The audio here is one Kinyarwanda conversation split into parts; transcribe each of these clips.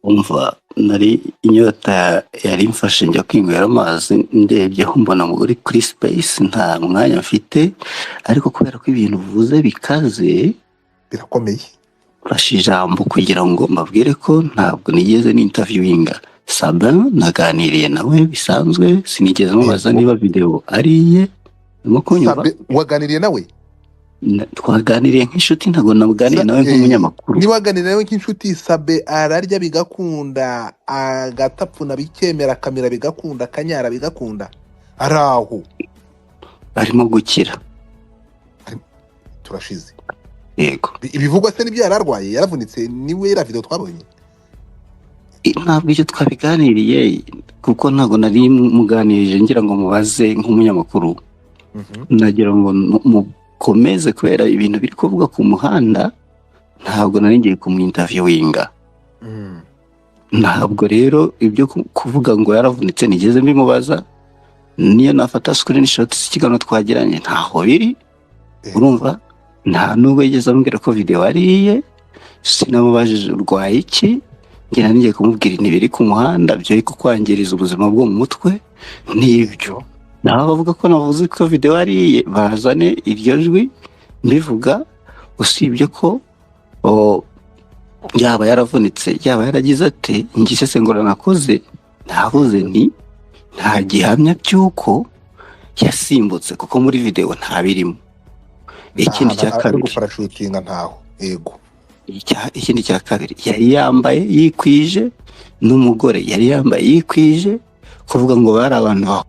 umva nari inyota yari imfashe njya kwinywera amazi ndebyeho mbona muri kuri space nta mwanya mfite, ariko kubera ko ibintu uvuze bikaze birakomeye. mfashe ijambo kugira ngo mbabwire ko ntabwo nigeze n'interviewinga Sabin. Naganiriye nawe bisanzwe, sinigeze mubaza Yego. niba video ari iye. Urimo kunyumva? Sabe waganiriye nawe? Twaganiriye nk'inshuti, ntabwo naganiriye nawe nk'umunyamakuru. Niba waganiriye nawe nk'inshuti, Sabe ararya bigakunda, agatapfuna bikemera, akamira bigakunda, akanyara bigakunda, araho Arimo gukira. turashize. Yego. Ibivugwa se n'ibyo yararwaye, yaravunitse, niwe ya video twabonye. Ntabwo icyo twabiganiriye kuko ntabwo nari muganirije ngira ngo mubaze nk'umunyamakuru. Nagira ngo mukomeze kubera ibintu biri kuvuga ku muhanda, ntabwo nari ngiye kumwinterviewinga. Ntabwo rero ibyo kuvuga ngo yaravunitse nigeze mbimubaza, niyo nafata screenshot z'ikiganiro twagiranye ntaho biri. Urumva, nta nubwo yigeze ambwira ko video ari iye. Sinamubajije urwaye iki, ngira ngiye kumubwira ibiri ku muhanda byo kukwangiriza ubuzima bwo mu mutwe n'ibyo. Naho bavuga ko navuze ko video ari iye, bazane iryo jwi mbivuga. Usibye ko yaba yaravunitse yaba yaragize ate, ngise sengora nakoze, navuze nti nta gihamya cy'uko yasimbutse kuko muri video nta birimo. Ikindi cya kabiri, gufaranshutinga ntaho. Yego. Ikindi cya kabiri, yari yambaye yikwije, n'umugore yari yambaye yikwije, kuvuga ngo bari abantu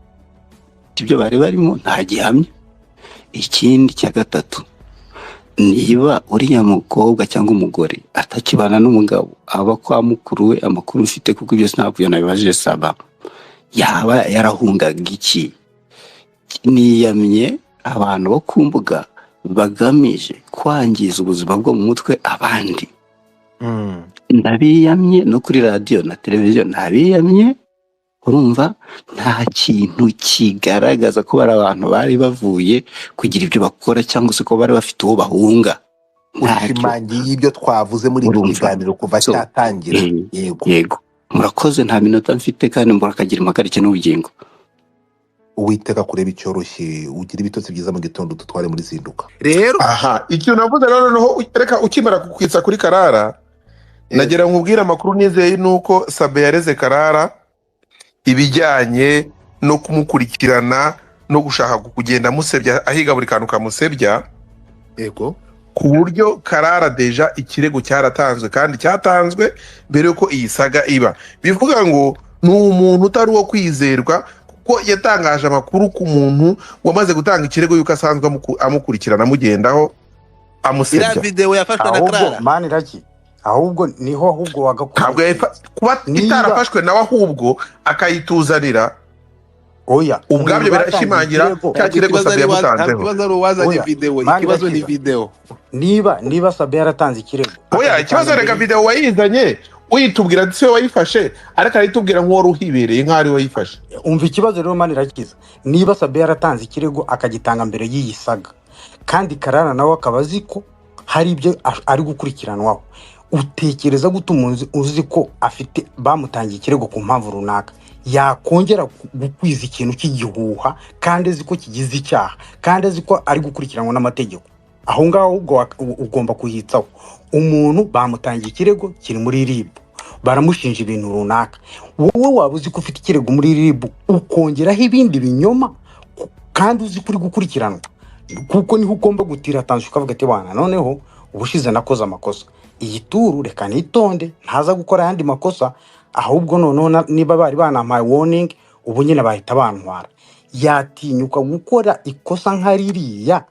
ibyo bari barimo nta gihamya. Ikindi cya gatatu, niba uriya mukobwa cyangwa umugore atakibana n'umugabo, aba kwa mukuru we, amakuru mfite kuko ibyo sinabyo nabibajije Saba, yaba yarahungaga iki? Niyamye abantu bo ku mbuga bagamije kwangiza ubuzima bwo mu mutwe abandi. Ndabiyamye no kuri radio na televiziyo ntabiyamye. Urumva, nta kintu kigaragaza ko bari abantu bari bavuye kugira ibyo bakora cyangwa se ko bari bafite uwo bahunga. Ushimangiye ibyo twavuze muri iki kiganiro kuva cyatangira. Yego. Murakoze, nta minota mfite kandi murakagira impagarike n'ubugingo. Uwiteka kureba icyoroshye, ugira ibitotsi byiza mu gitondo tutware muri zinduka. Rero icyo navuze noneho, reka ukimara kukwitsa kuri Karara, nagira nkubwira amakuru nizeye nuko Sabe yareze Karara ibijyanye no kumukurikirana no gushaka kugenda musebya, ahiga buri kantu kamusebya. Yego. Ku buryo Karara deja ikirego cyaratanzwe kandi cyatanzwe mbere yuko iyi saga iba. Bivuga ngo ni umuntu utari uwo kwizerwa kuko yatangaje amakuru ku muntu wamaze gutanga ikirego yuko asanzwe amukurikirana amugendaho amusebya. Iriya video yafashwe na Karara. Mani raki. Ahubwo niho ahubwo wagakwiye kuba itarafashwe nawe ahubwo akayituzanira. Oya, ubwabyo birashimangira cya kirego Sabe yamutanzeho. Ikibazo ari uwazanye video, ikibazo ni video. Niba Sabe yaratanze ikirego. Oya, ikibazo rega video wayizanye uyitubwira ati we wayifashe, ariko arayitubwira nk'uwari uhibereye nk'ari wayifashe. Umva ikibazo rero Mani rakiza. Niba Sabe yaratanze ikirego akagitanga mbere y'iyi saga, kandi Karara nawe akaba azi ko hari ibyo ari gukurikiranwaho, utekereza gute umuntu uzi ko afite bamutangiye ikirego ku mpamvu runaka yakongera gukwiza ikintu cy'igihuha kandi azi ko kigize icyaha kandi azi ko ari gukurikiranwa n'amategeko? Aho ngaho ubwo ugomba kuhitsaho. Umuntu bamutangiye ikirego kiri muri RIB, baramushinja ibintu runaka, wowe waba uzi ko ufite ikirego muri RIB ukongeraho ibindi binyoma kandi uzi kuri gukurikiranwa, kuko niho ugomba gutira tanzwe ukavuga ati bana noneho ubushize nakoze amakosa, iyi turu reka nitonde ntaza gukora yandi makosa, ahubwo noneho niba bari banampaye warning ubu nyine bahita bantwara. Yatinyuka gukora ikosa nka ririya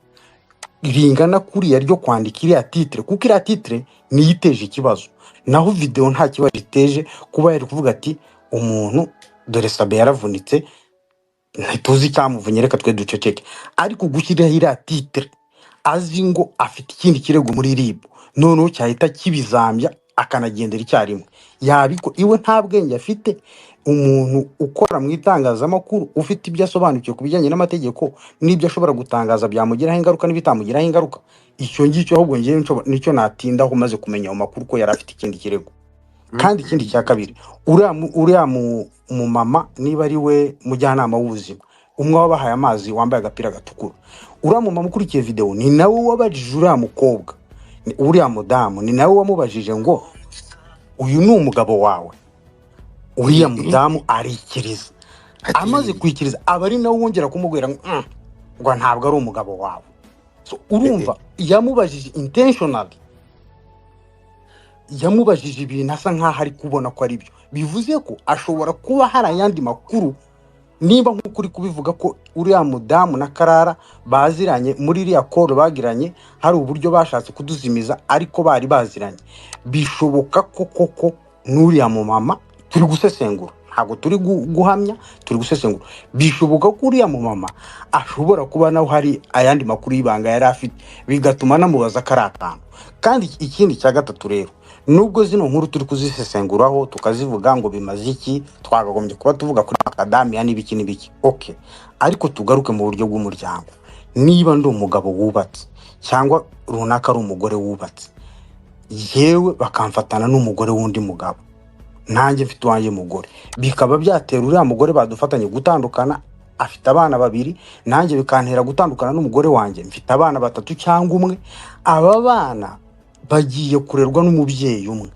ringana kuriya ryo kwandika iriya titre, kuko iriya titre niyo iteje ikibazo, naho video nta kibazo iteje. Kuba yari kuvuga ati umuntu dore Sabe yaravunitse ntituzi icyamuvunye reka twe duceceke, ariko gushyiraho iriya titre azi ngo afite ikindi kirego muri RIB, noneho cyahita kibizambya akanagendera icyarimwe, yabiko iwe nta bwenge afite. Umuntu ukora mu itangazamakuru ufite ibyo asobanukiye ku bijyanye n'amategeko n'ibyo ashobora gutangaza byamugiraho ingaruka n'ibitamugiraho ingaruka, icyo ngicyo ahubwo ngiye nicyo natindaho maze kumenya mu makuru ko yari afite ikindi kirego. kandi ikindi cya kabiri uriya mu mama niba ari we mujyanama w'ubuzima umwe wabahaye amazi wambaye agapira gatukura uriya mu mama ukurikiye video ni nawe wabajije uriya mukobwa uriya mudamu ni nawe wamubajije ngo uyu ni umugabo wawe uriya mudamu arikiriza amaze kwikiriza aba ari nawe wongera kumubwira ngo ntabwo ari umugabo wawe so urumva yamubajije intentionally yamubajije ibintu asa nkaho ari kubona ko ari byo bivuze ko ashobora kuba hari ayandi makuru nimba nk'ukuri kubivuga ko uriya mudamu na Karara baziranye muri iriya koro bagiranye hari uburyo bashatse kuduzimiza ariko bari baziranye bishoboka ko koko n'uriya mu mama turi gusesengura ntabwo turi guhamya turi gusesengura bishoboka ko uriya mu mama ashobora kuba naho hari ayandi makuru y'ibanga yari afite bigatuma namubaza karakantu kandi ikindi cya gatatu rero nubwo zino nkuru turi kuzisesenguraho tukazivuga ngo bimaze iki twagagombye kuba tuvuga kuri akadamiya n'ibiki okay ariko tugaruke mu buryo bw'umuryango niba ndi umugabo wubatse cyangwa runaka ari umugore wubatse yewe bakamfatana n'umugore w'undi mugabo nanjye mfite uwanjye mugore bikaba byatera uriya mugore badufatanye gutandukana afite abana babiri nanjye bikantera gutandukana n'umugore wanjye mfite abana batatu cyangwa umwe aba bana bagiye kurerwa n'umubyeyi umwe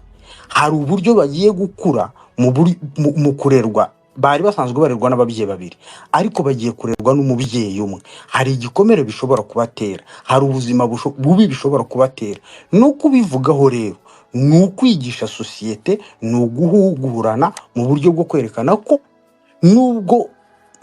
hari uburyo bagiye gukura mu kurerwa bari basanzwe barerwa n'ababyeyi babiri ariko bagiye kurerwa n'umubyeyi umwe hari igikomere bishobora kubatera hari ubuzima bubi bishobora kubatera no kubivugaho rero ni ukwigisha sosiyete ni uguhugurana mu buryo bwo kwerekana ko nubwo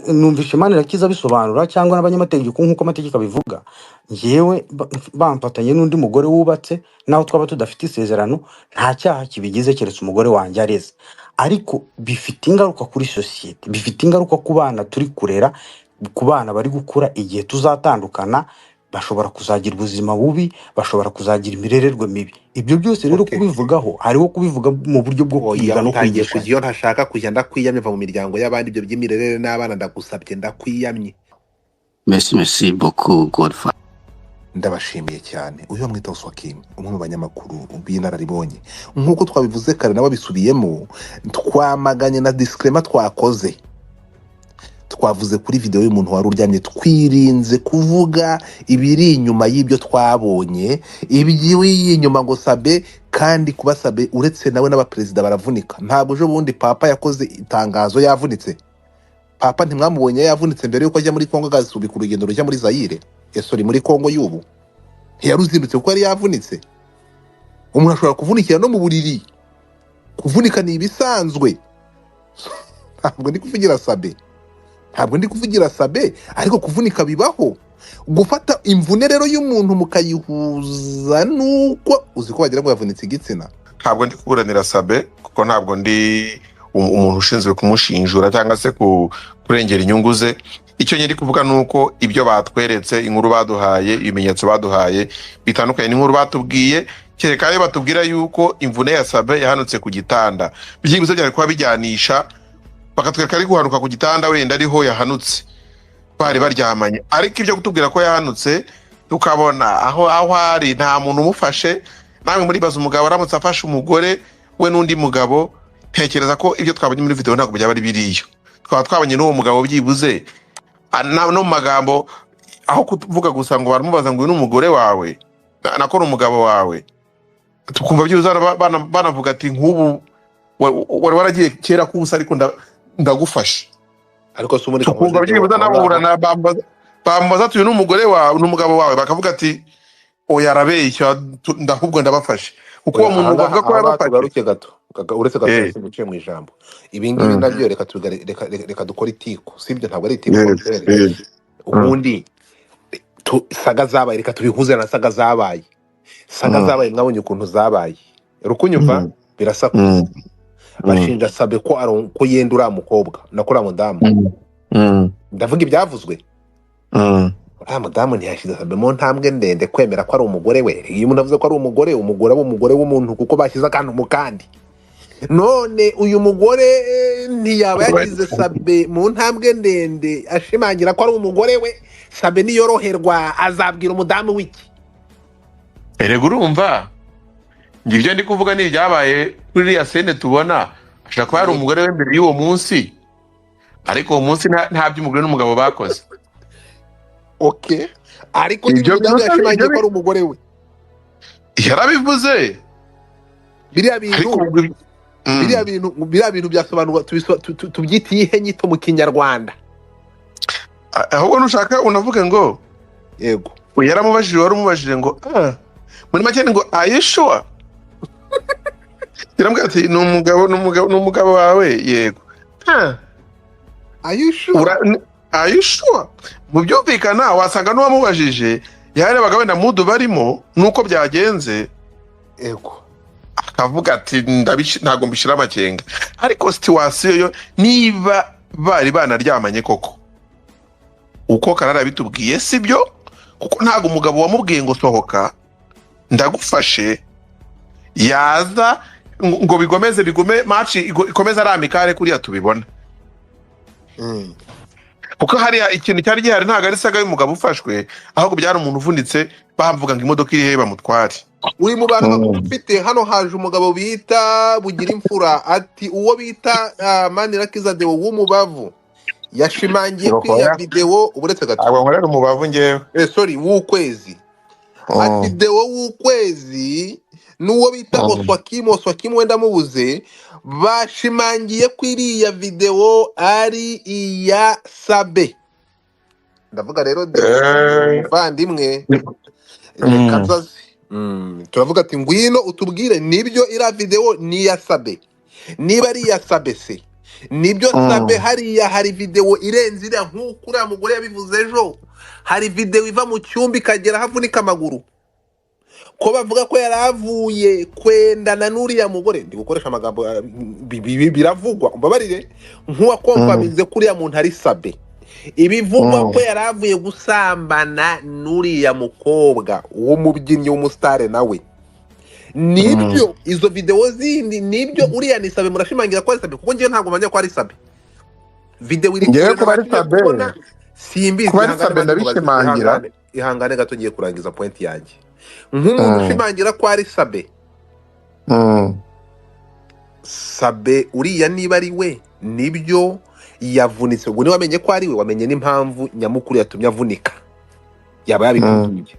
numvishe Manirakiza bisobanura cyangwa n'abanyamategeko nk'uko amategeko abivuga yewe bamfatanye n'undi mugore wubatse naho twaba tudafite isezerano nta cyaha kibigize keretse umugore wanjye areze ariko bifite ingaruka kuri sosiyete bifite ingaruka ku bana turi kurera ku bana bari gukura igihe tuzatandukana bashobora kuzagira ubuzima bubi bashobora kuzagira imirererwe mibi ibyo byose rero kubivugaho hariho kubivuga mu buryo bwo kwiga no kwigisha iyo ntashaka kujya ndakwiyamye va mu miryango y'abandi ibyo by'imirerere n'abana ndagusabye ndakwiyamye merci beaucoup Godfather. ndabashimiye cyane uyu bamwita Oswakim umwe mu banyamakuru b'inararibonye nk'uko twabivuze kare nawe bisubiyemo twamaganye na disclaimer twakoze twavuze kuri video y'umuntu wari uryamye twirinze kuvuga ibiri inyuma y'ibyo twabonye ibyiwi inyuma ngo Sabe kandi kuba Sabe uretse nawe n'abaperezida baravunika ntabwo ejo bundi papa yakoze itangazo yavunitse papa ntimwamubonye yavunitse mbere yuko ajya muri Kongo agasubika urugendo rujya muri Zaire sorry muri Kongo y'ubu ntiyaruzindutse kuko yari yavunitse umuntu ashobora kuvunikira no mu buriri kuvunika ni ibisanzwe ntabwo ndi kuvugira Sabe ariko kuvunika bibaho gufata imvune rero y'umuntu mukayihuza nuko uzi ko bagira ngo yavunitse igitsina ntabwo ndi kuburanira Sabe kuko ntabwo ndi umuntu ushinzwe kumushinjura cyangwa se kurengera inyungu ze icyo nyiri kuvuga nuko ibyo batweretse inkuru baduhaye ibimenyetso baduhaye bitandukanye n'inkuru batubwiye kereka ayo batubwira yuko imvune ya Sabe yahanutse ku gitanda byiguse byari kuba bijyanisha bakatwereka ari guhanuka ku gitanda wenda ariho yahanutse bari baryamanye ariko ibyo kutubwira ko yahanutse tukabona aho ari nta muntu umufashe namwe muri baza umugabo aramutse afashe umugore we n'undi mugabo tekereza ko ibyo twabonye muri video ntabwo byaba ari biriyo twabonye n'uwo mugabo byibuze no magambo aho kuvuga gusa ngo baramubaza ngo uyu n'umugore wawe nakora umugabo wawe tukumva byibuze banavuga ati nk'ubu wari waragiye kera kubusa ariko ndagufashe ariko se muri tukumva byibuze naburana bambaza ati uyu n'umugore wawe n'umugabo wawe bakavuga ati oya arabeshya ndahubwo ndabafashe kuko uwo muntu bavuga ko yabafashe garuke gato uretse gato muciye mu ijambo ibi ngibi nabyo reka dukora itiko sibyo ntabwo ari itiko ubundi saga zabaye reka tubihuze na saga zabaye mwabonye ukuntu zabaye rukunyumva birasa bashinja Sabe ko yenda uriya mukobwa nakora mudamu ndavuga ibyavuzwe uriya mudamu ntiyashyize Sabe mu ntambwe ndende kwemera ko ari umugore we iyo umuntu avuze ko ari umugore w'umuntu kuko bashyize akantu mu kandi none uyu mugore ntiyaba yagize Sabe mu ntambwe ndende ashimangira ko ari umugore we Sabe niyoroherwa azabwira umudamu w'iki erega urumva ngibyo ndi kuvuga ni byabaye kuri iriya sene tubona ashobora kuba hari umugore we mbere y'uwo munsi, ariko uwo munsi nta by'umugore n'umugabo bakoze. Okay, ariko nyine umudamu yashimangiye ko ari umugore we. Yarabivuze. Biriya bintu byasobanurwa tubyita iyihe nyito mu Kinyarwanda? Ahubwo nushaka unavuge ngo yego, yaramubajije, wari umubajije ngo muri make ngo are you sure? Yaramubwira ati ni umugabo wawe. Yego. Are you sure? Mu byumvikana wasanga n'uwamubajije yarebaga wenda mudu barimo nuko byagenze, yego, akavuga ati ntabwo mbishira amakenga. Ariko situation yo niba bari banaryamanye koko uko Karara bitubwiye sibyo, kuko ntabwo umugabo wamubwiye ngo sohoka ndagufashe yaza ngo bigume match ikomeza ari amikare kuriya tubibona. Kuko hariya ikintu cyari gihari ntabwo ari saga y'umugabo ufashwe, ahubwo byari umuntu uvunitse bavuga ngo imodoka iri he bamutware. Uri mu bantu bafite hano haje umugabo bita Bugira Imfura ati uwo bita Manirakiza Deo w'umubavu yashimangiye ko iya video uburetse gato. Abo nkorera umubavu ngewe. Sorry, w'ukwezi. Ati Deo w'ukwezi n'uwo bita Oswakim wenda mubuze bashimangiye ko iriya video ari iya Sabe. Ndavuga rero bandimwe kazazi. Turavuga ati ngwino utubwire nibyo iriya video ni iya Sabe. Niba ari iya Sabe se nibyo Sabe hariya hari video irenze iriya nk'uko uriya mugore yabivuze ejo. Hari video iva mu cyumba ikagera havunika amaguru. Ko bavuga ko yaravuye kwendana n'uriya mugore, ndi gukoresha amagambo biravugwa umbabarire nkuwa konfamize kuriya muntu ari Sabe. Ibivugwa ko yaravuye gusambana n'uriya mukobwa wo mubyinnyi w'umustare nawe. Nibyo izo video zindi nibyo uriya ni Sabe, murashimangira ko ari Sabe kuko ngiye ntago manya ko ari Sabe. Video iri ko ari Sabe. Simbizi Sabe ndabishimangira. Ihangane gato ngiye kurangiza point yanjye. Nk'umuntu ushimangira ko ari Sabe. Sabe uriya niba ari we nibyo yavunitse, ubwo ni wamenye ko ari we, wamenye n'impamvu nyamukuru yatumye avunika. Yaba yabikubwiye.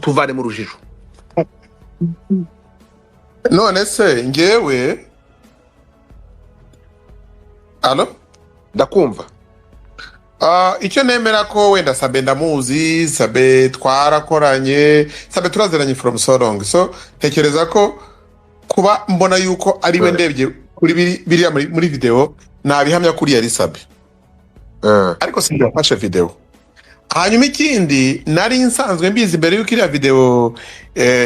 Tuvane mu rujijo. None se ngewe ndakumva. Icyo nemera ko wenda Sabe ndamuzi, Sabe twarakoranye, Sabe turaziranye from so long, so tekereza ko kuba mbona yuko ari we ndebye kuri biriya muri video nabihamya kuri yari Sabe. Ariko sindafashe video. Hanyuma ikindi nari nsanzwe mbizi mbere yuko iriya video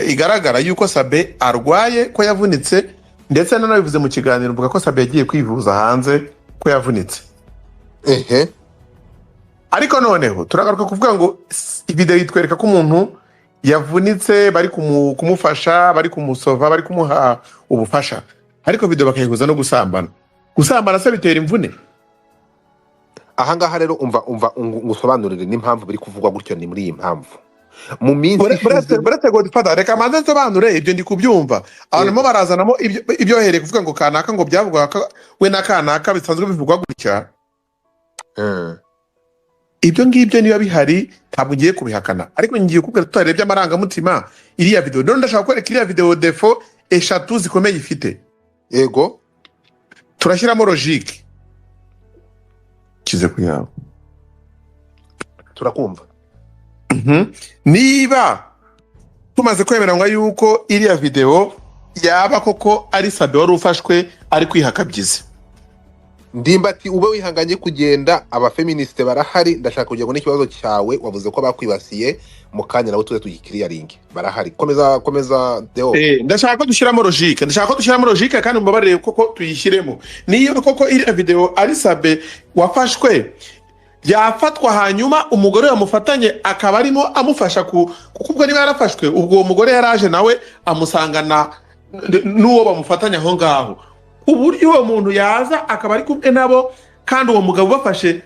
igaragara yuko Sabe arwaye, ko yavunitse, ndetse nanabivuze mu kiganiro mvuga ko Sabe yagiye kwivuza hanze ko yavunitse. Ariko noneho turagaruka kuvuga ngo video yitwereka ko umuntu yavunitse bari kumufasha, bari kumusova, bari kumuha ubufasha. Ariko video bakayihuza no gusambana. Gusambana se bitera imvune. Ahangaha rero umva ngusobanurire n'impamvu biri kuvugwa gutyo. Ni muri iyi mpamvu mu minsi buretse Godfather reka manze nsobanure ibyo ndi kubyumva. Abantu mo barazanamo ibyo hereye kuvuga ngo kanaka ngo byavugwa we na kanaka bisanzwe bivugwa gutya. Ibyo ngibyo niba bihari ntabwo ngiye kubihakana, ariko ngiye kubwira tutarebye amarangamutima iriya video. None ndashaka kwereka iriya video defo eshatu zikomeye ifite. Yego, turashyiramo logique kize kuyaho. Turakumva. Niba tumaze kwemeranywa yuko iriya video yaba koko ari Sabe wari ufashwe ari kwihakabyiza, Ndimbati ube wihanganye kugenda, abafeministe barahari. Ndashaka kujya ngo n'ikibazo cyawe wavuze ko bakwibasiye mu kanya nawe tuze tugikiriya link. Barahari, komeza Deo. Ndashaka ko dushyiramo logique, kandi mubabarire koko tuyishyiremo. Niyo koko iriya video ari Sabe wafashwe, yafatwa hanyuma umugore yamufatanye akaba arimo amufasha kuko niba yarafashwe ubwo uwo mugore yaraje nawe amusangana n'uwo bamufatanya aho ngaho, uburyo uwo muntu yaza akaba ari kumwe nabo kandi uwo mugabo bafashe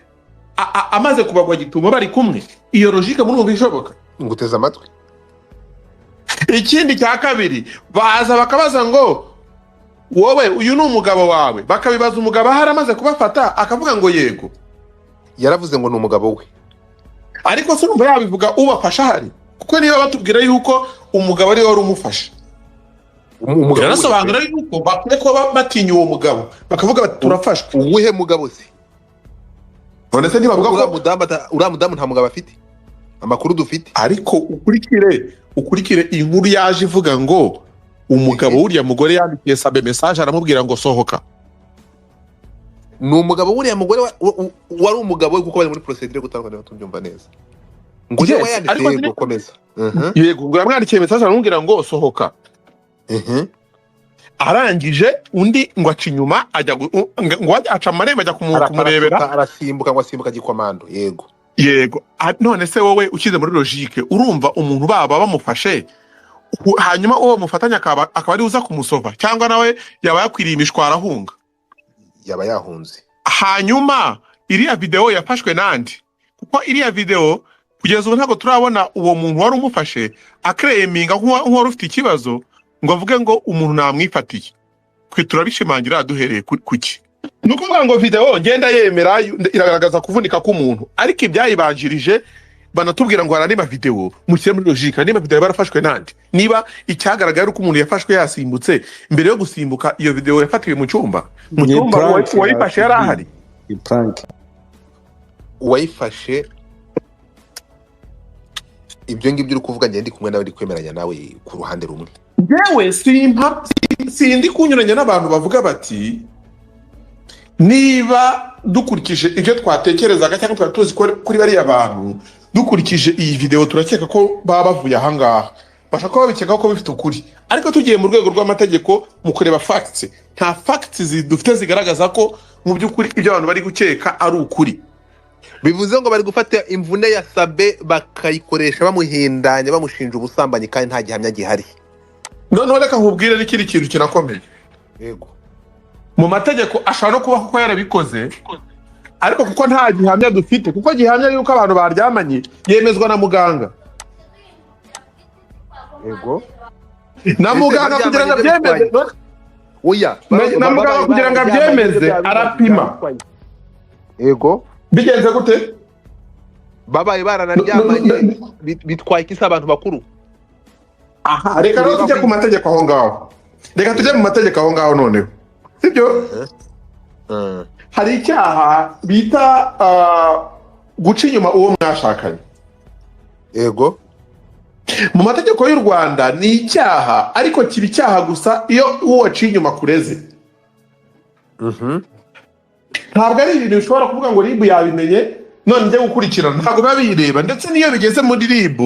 amaze kubagwa gituma bari kumwe. Iyo logique muri ubu bishoboka? Nguteza amatwi. ikindi cya kabiri baza bakabaza ngo wowe uyu ni umugabo wawe, bakabibaza umugabo ahari amaze kubafata akavuga ngo yego, yaravuze ngo ni umugabo we. ariko se urumva yabivuga ubafasha ahari? Kuko niba batubwira yuko umugabo ari we wari umufasha, birasobanura yuko bakwiye kuba batinya uwo mugabo bakavuga bati turafashwe. Uwuhe mugabo se? None se ntibavuga ko uriya mudamu nta mugabo afite? Amakuru dufite. Ariko ukurikire inkuru yaje ivuga ngo umugabo w'uriya mugore yandikiye Sabe message aramubwira ngo sohoka. Ni umugabo w'uriya mugore wari umugabo we kuko bari muri procedure gutandukana tubyumva neza. Ngo niwe yanditse gukomeza. Yego, ngo yamwandikiye message aramubwira ngo sohoka. Arangije undi ngo aca inyuma ajya ngo aca amarembo ajya kumurebera, arasimbuka ngo asimbuka gikomando. Yego, none se wowe ukize muri logique urumva umuntu baba bamufashe hanyuma uwo mufatanya akaba ari uza kumusova, cyangwa nawe yaba yakwiriye imishwara ahunga, yaba yahunze. Hanyuma iriya video yafashwe nandi, kuko iriya video kugeza ubu ntabwo turabona uwo muntu wari umufashe akreminga nk'uwari ufite ikibazo ngo avuge ngo umuntu namwifatiye. Twe turabishimangira duhereye kuki. Nuko ngo video ngenda yemera iragaragaza kuvunika k'umuntu, ariko ibyayibanjirije banatubwira ngo harani ma video mushyire muri logique, niba video barafashwe nandi, niba icyagaragara uko umuntu yafashwe yasimbutse, mbere yo gusimbuka iyo video yafatiwe mu cyumba wayifashe yari ahari. Wayifashe ibyo ngibyo uri kuvuga, ngende kumwe nawe ndi kwemeranya nawe ku ruhande rumwe. Yewe sindi kunyuranya n'abantu bavuga bati niba dukurikije ibyo twatekerezaga cyangwa twari tuzi kuri bariya bantu, dukurikije iyi video turakeka ko baba bavuye ahangaha, bashaka ko babikeka ko bifite ukuri. Ariko tugiye mu rwego rw'amategeko mu kureba facts, nta facts dufite zigaragaza ko mu by'ukuri ibyo abantu bari gukeka ari ukuri. Bivuze ngo bari gufata imvune ya Sabe bakayikoresha bamuhindanya bamushinja ubusambanyi kandi nta gihamya gihari. Noneho reka nkubwire n'ikindi kintu kinakomeye. Yego, mu mategeko ashobora no kuba kuko yarabikoze, ariko kuko nta gihamya dufite, kuko gihamya yuko abantu baryamanye yemezwa na muganga. Yego, na muganga kugira ngo abyemeze, oya, na muganga kugira ngo abyemeze arapima. Yego, bigenze gute? babaye baranaryamanye bitwaye ikisa abantu bakuru. Aha, reka rero tujye ku mategeko aho ngaho. Reka tujye mu mategeko aho ngaho noneho. Sibyo? Hari icyaha bita guca inyuma uwo mwashakanye. Yego. Mu mategeko y'u Rwanda ni icyaha, ariko kiba icyaha gusa iyo uwo waciye inyuma kureze. Ntabwo ari ibintu bishobora kuvuga ngo RIB yabimenye none njye gukurikirana, ntabwo biba bireba. Ndetse niyo bigeze muri RIB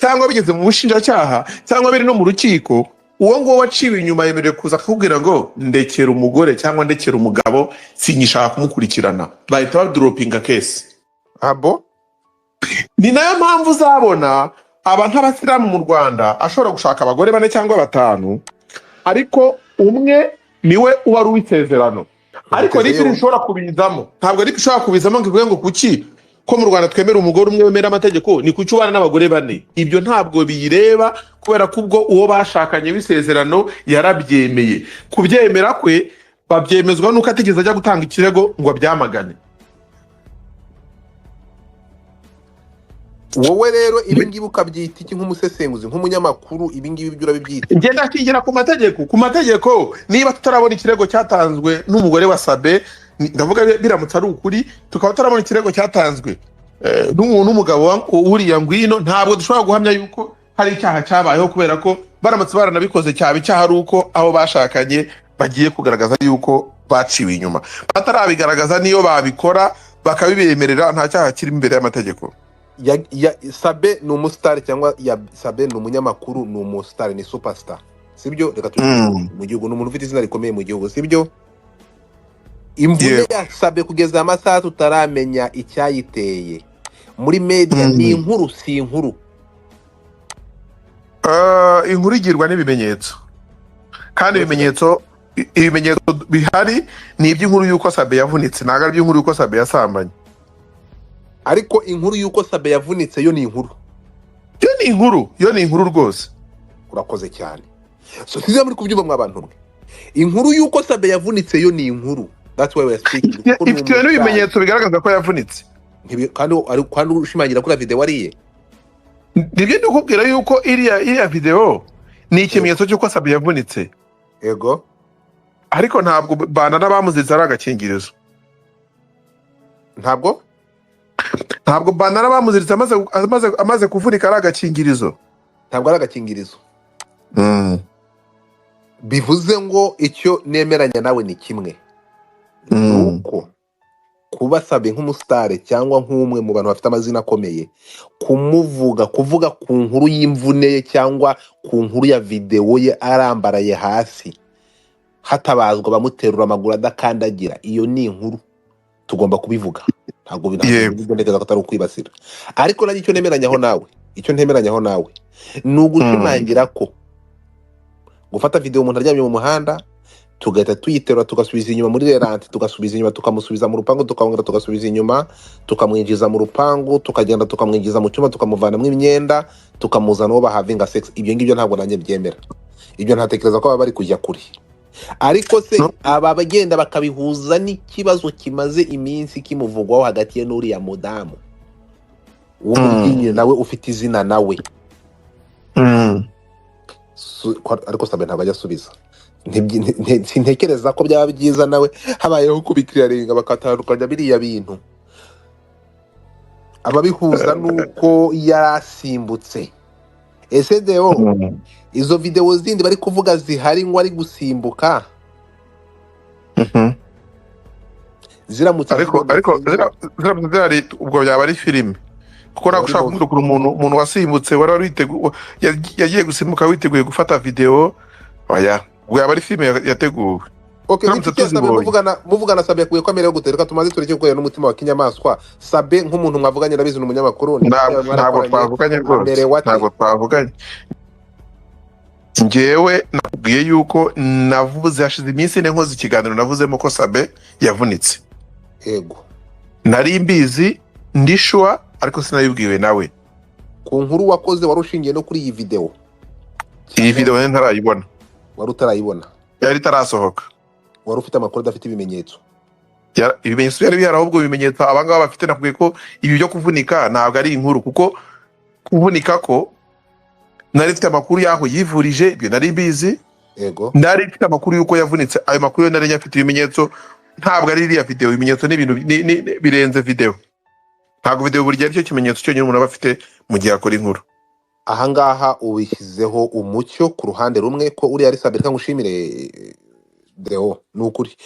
cyangwa bigeze mu bushinjacyaha cyangwa biri no mu rukiko, uwo ngo waciwe inyuma yemerewe kuza akakubwira ngo ndekera umugore cyangwa ndekera umugabo sinyishaka kumukurikirana, bahita badropinga case. Abo ni nayo mpamvu uzabona abantu b'abasilamu mu Rwanda ashobora gushaka abagore 4 cyangwa 5, ariko umwe niwe uba ari uw'isezerano. Ariko RIB ishobora kubizamo, ntabwo RIB ishobora kubizamo ngo ivuge ngo kuki ko mu Rwanda twemera umugore umwe wemera amategeko ni kuki ubana n'abagore 4. Ibyo ntabwo biyireba, kubera ko ubwo uwo bashakanye bisezerano yarabyemeye. Kubyemera kwe babyemezwa nuko atigeze ajya gutanga ikirego ngo abyamagane. Wowe rero ibi ngibi ukabyita iki nk'umusesenguzi nk'umunyamakuru, ibi ngibi byo urabibyita? Ngenda kingira ku mategeko niba tutarabona ikirego cyatanzwe n'umugore wa Sabe, ndavuga biramutse ari ukuri tukaba tutarabona ikirego cyatanzwe n'umugabo uriya Ngwino, ntabwo dushobora guhamya yuko hari icyaha cyabayeho, kubera ko baramutse baranabikoze cyaba icyaha ari uko abo bashakanye bagiye kugaragaza yuko baciwe inyuma. Batarabigaragaza niyo babikora bakabibemerera, nta cyaha kiri imbere y'amategeko. Sabe ni umustar cyangwa Sabe ni umunyamakuru, ni umustar, ni superstar, sibyo? Reka mu gihugu ni umuntu ufite izina rikomeye mu gihugu, sibyo? Imvune ya Sabe kugeza amasaha tutaramenya icyayiteye muri media ni inkuru, si inkuru. Inkuru igirwa n'ibimenyetso, kandi ibimenyetso bihari ni iby'inkuru yuko Sabe yavunitse, ntabwo ari iby'inkuru yuko Sabe yasambanye. Ariko inkuru yuko Sabe yavunitse yo ni inkuru. Yo ni inkuru rwose. urakoze cyane. So siza muri kubyumva mwabantu mwe. Inkuru yuko Sabe yavunitse yo ni inkuru. That's why we are speaking. ifite n'ibimenyetso bigaragaza ko yavunitse. Kandi ushimangira kuri video wariye. Nibyo ndikubwira yuko iriya video ni ikimenyetso cy'uko Sabe yavunitse. Yego. Ariko ntabwo bana n'abamuziza ari agakingirizo. Ntabwo bana n'abamuziritse amaze kuvunika ari agakingirizo. Ntabwo ari agakingirizo. Bivuze ngo icyo nemeranya nawe ni kimwe. Nuko kuba Sabe nk'umusitari cyangwa nk'umwe mu bantu bafite amazina akomeye, kuvuga ku nkuru y'imvune ye cyangwa ku nkuru ya video ye arambaraye hasi hatabazwa bamuterura amaguru adakandagira, iyo ni inkuru tugomba kubivuga. Ntabwo binageza ko atari ukwibasira. Ariko nanjye icyo ntemeranyaho nawe ni ugushimangira ko gufata video umuntu aryamye mu muhanda tugahita tuyiterura tugasubiza inyuma muri rerante, tugasubiza inyuma tukamusubiza mu rupangu, tukongera tugasubiza inyuma tukamwinjiza mu rupangu, tukagenda tukamwinjiza mu cyumba tukamuvanamo imyenda tukamuzana uwo bahavinga sex. Ibyo ngibyo ntabwo nanjye byemera. Ibyo ntatekereza ko baba bari kujya kuri. Ariko se aba bagenda bakabihuza n'ikibazo kimaze iminsi kimuvugwaho hagati ye n'uriya mudamu w'umubyinnyi nawe ufite izina nawe. Ariko Sabe ntabwo ajya asubiza. Sintekereza ko byaba byiza nawe habayeho kubikiriyaringa bakatandukanya biriya bintu. Ababihuza nuko yarasimbutse. Ese Deo izo video zindi bari kuvuga zihari ngo ari gusimbuka ziramutse ariko zirari ubwo byaba ari filime, kuko nagushaka kumurukura umuntu wasimbutse wari witeguye yagiye gusimbuka witeguye gufata video. Oya, ubwo yaba ari filime yateguwe. Okay, muvugana Sabe yakuye ko amerewe gutereka tumaze tureke gukorera n'umutima wa kinyamaswa. Sabe nk'umuntu mwavuganye nabizi n'umunyamakuru ntabwo twavuganye rwose, ntabwo twavuganye. Njyewe nakubwiye yuko navuze hashize iminsi ine nkoze ikiganiro navuzemo ko Sabe yavunitse. Yego. Nari mbizi ndishwa ariko sinabibwiwe nawe. Ku nkuru wakoze warushingiye no kuri iyi video. Iyi video ntarayibona. Wari utarayibona. Yari tarasohoka. Wari ufite amakuru adafite ibimenyetso. Ibimenyetso yari bihari, ahubwo ibimenyetso abangaba bafite nakubwiye ko ibi byo kuvunika ntabwo ari inkuru, kuko kuvunika ko nari mfite amakuru yaho yivurije, ibyo nari mbizi. Yego. Nari mfite amakuru yuko yavunitse, ayo makuru yo nari nyafite ibimenyetso. Ntabwo ari iriya video, ibimenyetso n'ibintu birenze video. Ntabwo video buri gihe cyo kimenyetso cyo nyine umuntu aba afite mu gihe akora inkuru. Ahangaha ubishyizeho umucyo ku ruhande rumwe ko uri ari Sabe, reka ngushimire Deo, ni ukuri.